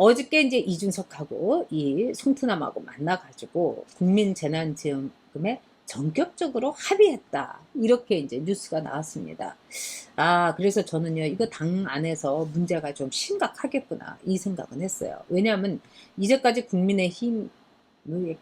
어저께 이제 이준석하고 이 송트남하고 만나가지고 국민재난지원금에 전격적으로 합의했다. 이렇게 이제 뉴스가 나왔습니다. 아, 그래서 저는요, 이거 당 안에서 문제가 좀 심각하겠구나, 이 생각은 했어요. 왜냐하면 이제까지 국민의힘의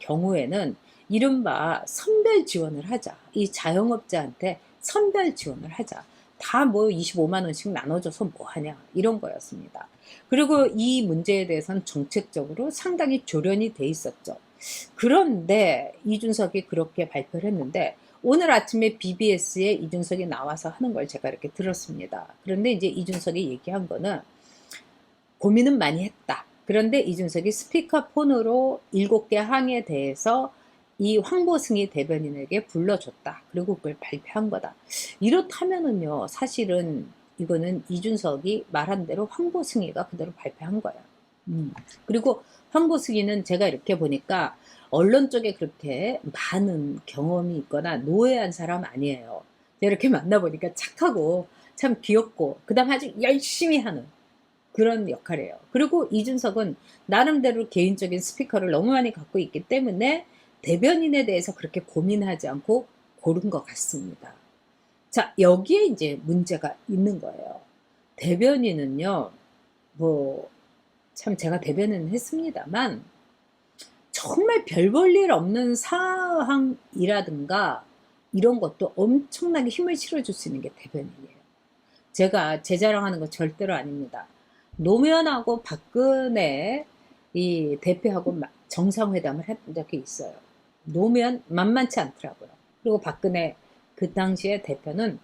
경우에는 이른바 선별 지원을 하자. 이 자영업자한테 선별 지원을 하자. 다 뭐 25만 원씩 나눠줘서 뭐 하냐, 이런 거였습니다. 그리고 이 문제에 대해서는 정책적으로 상당히 조련이 돼 있었죠. 그런데 이준석이 그렇게 발표를 했는데 오늘 아침에 BBS에 이준석이 나와서 하는 걸 제가 이렇게 들었습니다. 그런데 이제 이준석이 얘기한 거는 고민은 많이 했다. 그런데 이준석이 스피커폰으로 7개 항에 대해서 이 황보승희 대변인에게 불러줬다. 그리고 그걸 발표한 거다. 이렇다면은요, 사실은 이거는 이준석이 말한 대로 황보승희가 그대로 발표한 거예요. 그리고 황보승희는 제가 이렇게 보니까 언론 쪽에 그렇게 많은 경험이 있거나 노예한 사람 아니에요. 이렇게 만나보니까 착하고 참 귀엽고 그다음 아주 열심히 하는 그런 역할이에요. 그리고 이준석은 나름대로 개인적인 스피커를 너무 많이 갖고 있기 때문에 대변인에 대해서 그렇게 고민하지 않고 고른 것 같습니다. 자, 여기에 이제 문제가 있는 거예요. 대변인은요, 참 제가 대변인을 했습니다만, 정말 별 볼 일 없는 상황이라든가, 이런 것도 엄청나게 힘을 실어줄 수 있는 게 대변인이에요. 제가 제 자랑하는 거 절대로 아닙니다. 노무현하고 박근혜 이 대표하고 정상회담을 했던 적이 있어요. 노무현 만만치 않더라고요. 그리고 박근혜 그 당시에 대표는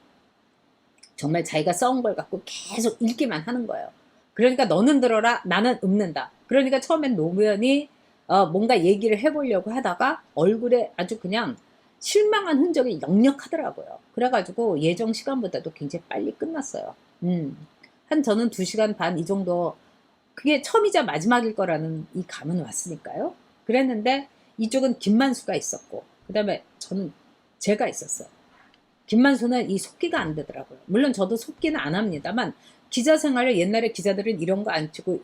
정말 자기가 써온 걸 갖고 계속 읽기만 하는 거예요. 그러니까 너는 들어라, 나는 읊는다. 그러니까 처음엔 노무현이 뭔가 얘기를 해보려고 하다가 얼굴에 아주 그냥 실망한 흔적이 역력하더라고요. 그래가지고 예정 시간보다도 굉장히 빨리 끝났어요. 한 저는 2시간 반 이 정도, 그게 처음이자 마지막일 거라는 이 감은 왔으니까요. 그랬는데 이쪽은 김만수가 있었고, 그 다음에 저는 제가 있었어요. 김만수는 이 속기가 안 되더라고요. 물론 저도 속기는 안 합니다만 기자 생활을 옛날에 기자들은 이런 거 안 치고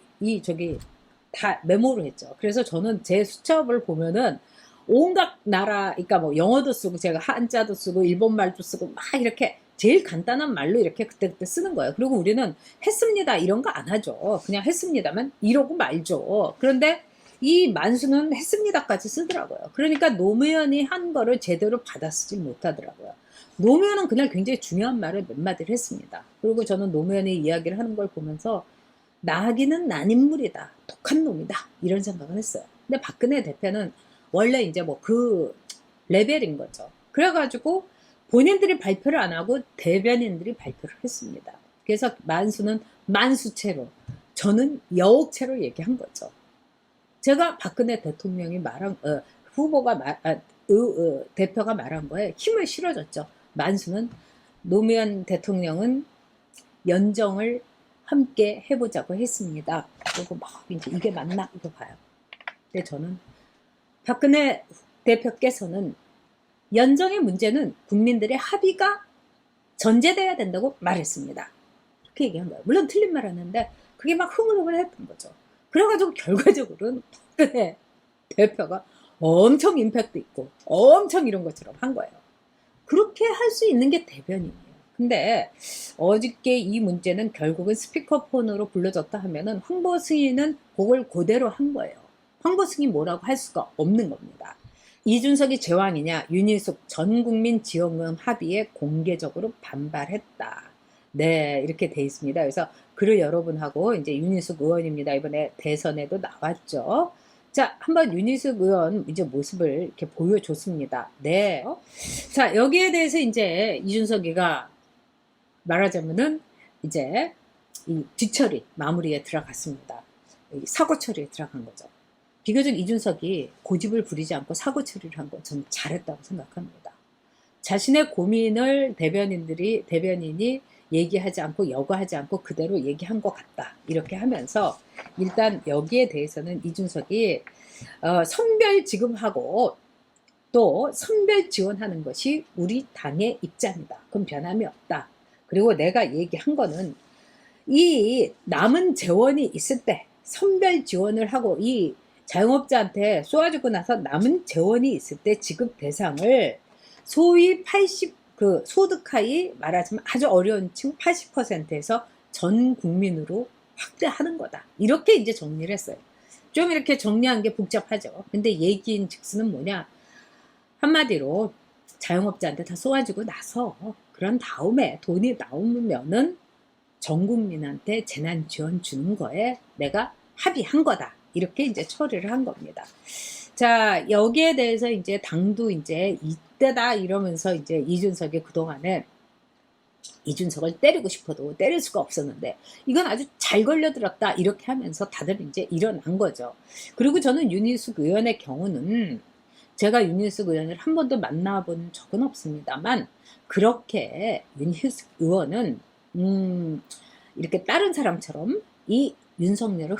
다 메모를 했죠. 그래서 저는 제 수첩을 보면은 온갖 나라, 그러니까 뭐 영어도 쓰고 제가 한자도 쓰고 일본말도 쓰고 막 이렇게 제일 간단한 말로 이렇게 그때그때 쓰는 거예요. 그리고 우리는 했습니다 이런 거 안 하죠. 그냥 했습니다만 이러고 말죠. 그런데 이 만수는 했습니다까지 쓰더라고요. 그러니까 노무현이 한 거를 제대로 받아쓰지 못하더라고요. 노무현은 그날 굉장히 중요한 말을 몇 마디를 했습니다. 그리고 저는 노무현이 이야기를 하는 걸 보면서 나하기는 난 인물이다. 독한 놈이다. 이런 생각을 했어요. 근데 박근혜 대표는 원래 이제 뭐 그 레벨인 거죠. 그래가지고 본인들이 발표를 안 하고 대변인들이 발표를 했습니다. 그래서 만수는 만수체로, 저는 여옥체로 얘기한 거죠. 제가 박근혜 대통령이 말한, 대표가 말한 거에 힘을 실어줬죠. 만수는 노무현 대통령은 연정을 함께 해보자고 했습니다. 그리고 막 이제 이게 맞나 이거 봐요. 근데 저는 박근혜 대표께서는 연정의 문제는 국민들의 합의가 전제돼야 된다고 말했습니다. 그렇게 얘기한 거예요. 물론 틀린 말 하는데 그게 막 흐물흐물했던 거죠. 그래가지고 결과적으로는 박근혜 대표가 엄청 임팩트 있고 엄청 이런 것처럼 한 거예요. 그렇게 할 수 있는 게 대변인이에요. 근데 어저께 이 문제는 결국은 스피커폰으로 불러줬다 하면은 황보승희는 그걸 그대로 한 거예요. 황보승희 뭐라고 할 수가 없는 겁니다. 이준석이 제왕이냐, 윤희숙 전국민 지원금 합의에 공개적으로 반발했다. 네, 이렇게 돼 있습니다. 그래서 글을 여러분하고 이제 윤희숙 의원입니다. 이번에 대선에도 나왔죠. 자, 한번 윤희숙 의원 이제 모습을 이렇게 보여줬습니다. 네. 자, 여기에 대해서 이제 이준석이가 말하자면은 이제 이 뒤처리 마무리에 들어갔습니다. 사고 처리에 들어간 거죠. 비교적 이준석이 고집을 부리지 않고 사고 처리를 한 건 저는 잘했다고 생각합니다. 자신의 고민을 대변인이 얘기하지 않고 여과하지 않고 그대로 얘기한 것 같다. 이렇게 하면서 일단 여기에 대해서는 이준석이 선별 지급하고 또 선별 지원하는 것이 우리 당의 입장이다. 그럼 변함이 없다. 그리고 내가 얘기한 거는 이 남은 재원이 있을 때 선별 지원을 하고 이 자영업자한테 쏘아주고 나서 남은 재원이 있을 때 지급 대상을 소위 80, 소득 하위 말하자면 아주 어려운 층 80%에서 전 국민으로 확대하는 거다. 이렇게 이제 정리를 했어요. 좀 이렇게 정리한 게 복잡하죠. 근데 얘기인 즉스는 뭐냐? 한마디로 자영업자한테 다 쏘아주고 나서 그런 다음에 돈이 나오면은 전 국민한테 재난 지원 주는 거에 내가 합의한 거다. 이렇게 이제 처리를 한 겁니다. 자, 여기에 대해서 이제 당도 이제 이때다 이러면서 이제 이준석이 그동안에 이준석을 때리고 싶어도 때릴 수가 없었는데 이건 아주 잘 걸려들었다 이렇게 하면서 다들 이제 일어난 거죠. 그리고 저는 윤희숙 의원의 경우는 제가 윤희숙 의원을 한 번도 만나본 적은 없습니다만 그렇게 윤희숙 의원은 이렇게 다른 사람처럼 이 윤석열을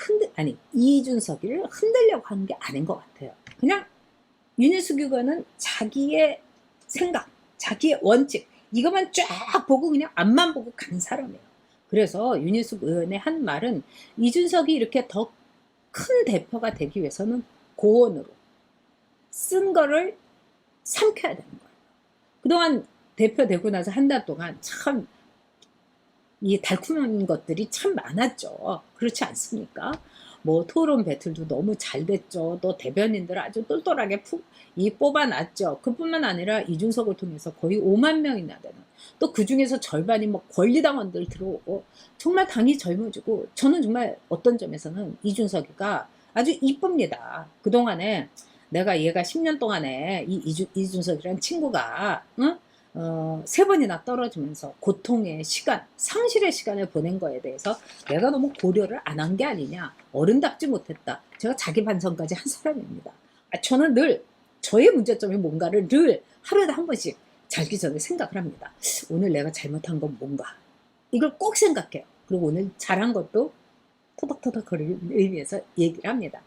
이준석이를 흔들려고 하는 게 아닌 것 같아요. 그냥 윤희숙 의원은 자기의 생각, 자기의 원칙 이것만 쫙 보고 그냥 앞만 보고 가는 사람이에요. 그래서 윤희숙 의원의 한 말은 이준석이 이렇게 더 큰 대표가 되기 위해서는 고언으로 쓴 거를 삼켜야 되는 거예요. 그동안 대표 되고 나서 한 달 동안 참 이 달콤한 것들이 참 많았죠. 그렇지 않습니까? 뭐 토론 배틀도 너무 잘 됐죠. 또 대변인들 아주 똘똘하게 뽑아놨죠. 그뿐만 아니라 이준석을 통해서 거의 5만 명이나 되는 또 그중에서 절반이 뭐 권리당원들 들어오고 정말 당이 젊어지고 저는 정말 어떤 점에서는 이준석이가 아주 이쁩니다. 그동안에 내가 얘가 10년 동안에 이준석이라는 친구가 응? 3번이나 떨어지면서 고통의 시간, 상실의 시간을 보낸 거에 대해서 내가 너무 고려를 안 한 게 아니냐. 어른답지 못했다. 제가 자기 반성까지 한 사람입니다. 저는 늘 저의 문제점이 뭔가를 늘 하루에 한 번씩 자기 전에 생각을 합니다. 오늘 내가 잘못한 건 뭔가. 이걸 꼭 생각해요. 그리고 오늘 잘한 것도 토닥토닥거리는 의미에서 얘기를 합니다.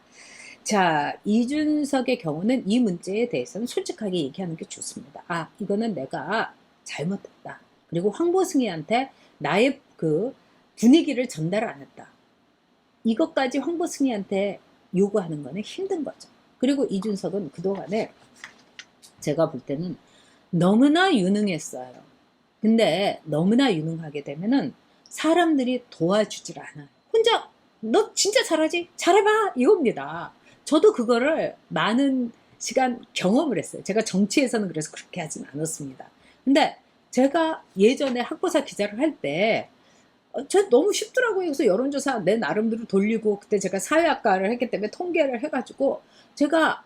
자, 이준석의 경우는 이 문제에 대해서는 솔직하게 얘기하는 게 좋습니다. 아, 이거는 내가 잘못했다. 그리고 황보승희한테 나의 그 분위기를 전달 안 했다. 이것까지 황보승희한테 요구하는 거는 힘든 거죠. 그리고 이준석은 그동안에 제가 볼 때는 너무나 유능했어요. 근데 너무나 유능하게 되면은 사람들이 도와주질 않아요. 혼자 너 진짜 잘하지? 잘해봐! 이겁니다. 저도 그거를 많은 시간 경험을 했어요. 제가 정치에서는 그래서 그렇게 하진 않았습니다. 근데 제가 예전에 학보사 기자를 할 때 저 너무 쉽더라고요. 그래서 여론조사 내 나름대로 돌리고 그때 제가 사회학과를 했기 때문에 통계를 해가지고 제가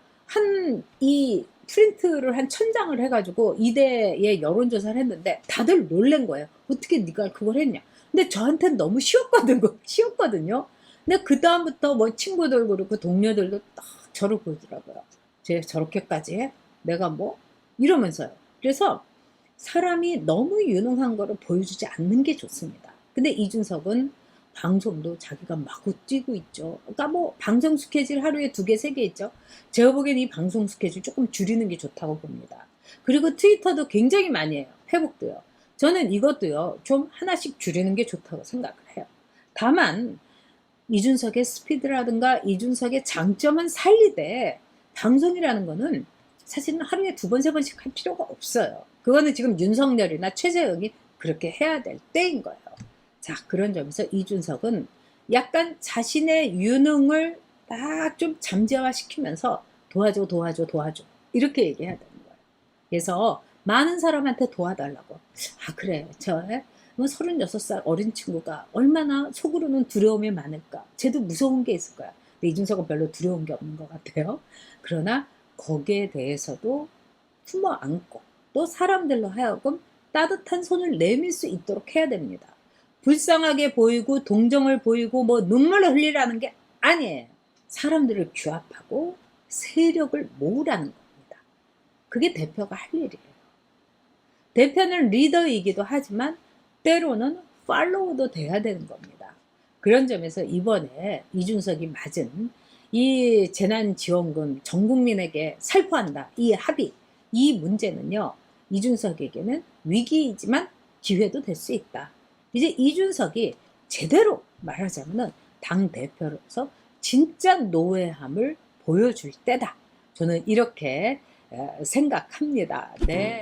이 프린트를 한 1000장을 해가지고 이대에 여론조사를 했는데 다들 놀란 거예요. 어떻게 네가 그걸 했냐. 근데 저한테는 너무 쉬웠거든요. 근데 그 다음부터 뭐 친구들 그렇고 동료들도 딱 저를 보더라고요. 쟤 저렇게까지 해? 내가 뭐? 이러면서요. 그래서 사람이 너무 유능한 거를 보여주지 않는 게 좋습니다. 근데 이준석은 방송도 자기가 마구 뛰고 있죠. 그러니까 뭐 방송 스케줄 하루에 2개, 3개 있죠. 제가 보기엔 이 방송 스케줄 조금 줄이는 게 좋다고 봅니다. 그리고 트위터도 굉장히 많이 해요. 페북도요. 저는 이것도요. 좀 하나씩 줄이는 게 좋다고 생각을 해요. 다만 이준석의 스피드라든가 이준석의 장점은 살리되 방송이라는 거는 사실은 하루에 2번, 3번씩 할 필요가 없어요. 그거는 지금 윤석열이나 최재형이 그렇게 해야 될 때인 거예요. 자, 그런 점에서 이준석은 약간 자신의 유능을 딱 좀 잠재화시키면서 도와줘 이렇게 얘기해야 되는 거예요. 그래서 많은 사람한테 도와달라고. 아, 그래. 뭐 36살 어린 친구가 얼마나 속으로는 두려움이 많을까. 쟤도 무서운 게 있을 거야. 근데 이준석은 별로 두려운 게 없는 것 같아요. 그러나 거기에 대해서도 품어 안고 또 사람들로 하여금 따뜻한 손을 내밀 수 있도록 해야 됩니다. 불쌍하게 보이고 동정을 보이고 뭐 눈물을 흘리라는 게 아니에요. 사람들을 규합하고 세력을 모으라는 겁니다. 그게 대표가 할 일이에요. 대표는 리더이기도 하지만 때로는 팔로우도 돼야 되는 겁니다. 그런 점에서 이번에 이준석이 맞은 이 재난지원금 전 국민에게 살포한다. 이 합의, 이 문제는요. 이준석에게는 위기이지만 기회도 될 수 있다. 이제 이준석이 제대로 말하자면 당대표로서 진짜 노회함을 보여줄 때다. 저는 이렇게 생각합니다. 네.